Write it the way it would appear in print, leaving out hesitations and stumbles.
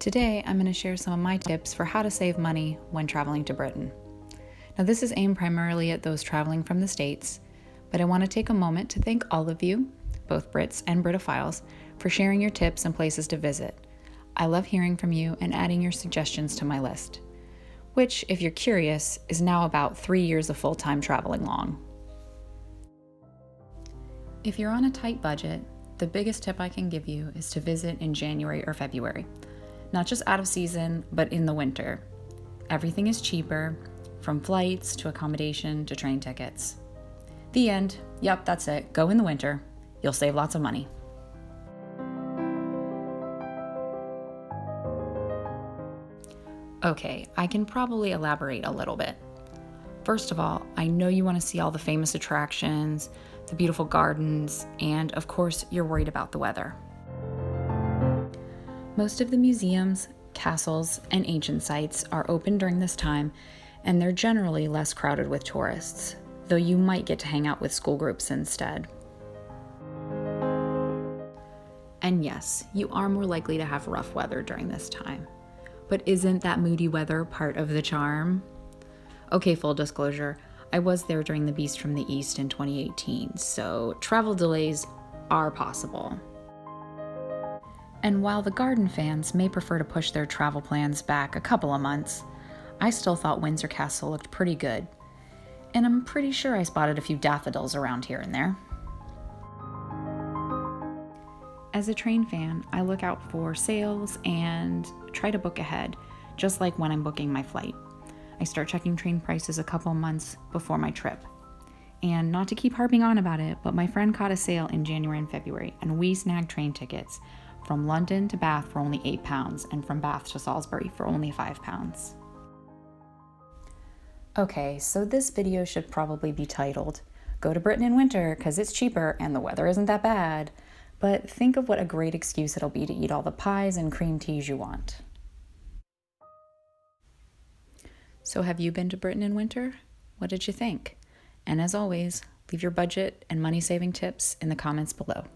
Today, I'm going to share some of my tips for how to save money when traveling to Britain. Now, this is aimed primarily at those traveling from the States, but I want to take a moment to thank all of you, both Brits and Britophiles, for sharing your tips and places to visit. I love hearing from you and adding your suggestions to my list, which, if you're curious, is now about 3 years of full-time traveling long. If you're on a tight budget, the biggest tip I can give you is to visit in January or February. Not just out of season, but in the winter. Everything is cheaper, from flights to accommodation to train tickets. The end. Yep, that's it. Go in the winter. You'll save lots of money. Okay, I can probably elaborate a little bit. First of all, I know you want to see all the famous attractions, the beautiful gardens, and of course, you're worried about the weather. Most of the museums, castles, and ancient sites are open during this time, and they're generally less crowded with tourists, though you might get to hang out with school groups instead. And yes, you are more likely to have rough weather during this time. But isn't that moody weather part of the charm? Okay, full disclosure, I was there during the Beast from the East in 2018, so travel delays are possible. And while the garden fans may prefer to push their travel plans back a couple of months, I still thought Windsor Castle looked pretty good. And I'm pretty sure I spotted a few daffodils around here and there. As a train fan, I look out for sales and try to book ahead, just like when I'm booking my flight. I start checking train prices a couple months before my trip. And not to keep harping on about it, but my friend caught a sale in January and February, and we snagged train tickets from London to Bath for only £8 and from Bath to Salisbury for only £5. Okay, so this video should probably be titled, "Go to Britain in winter because it's cheaper and the weather isn't that bad," but think of what a great excuse it'll be to eat all the pies and cream teas you want. So have you been to Britain in winter? What did you think? And as always, leave your budget and money-saving tips in the comments below.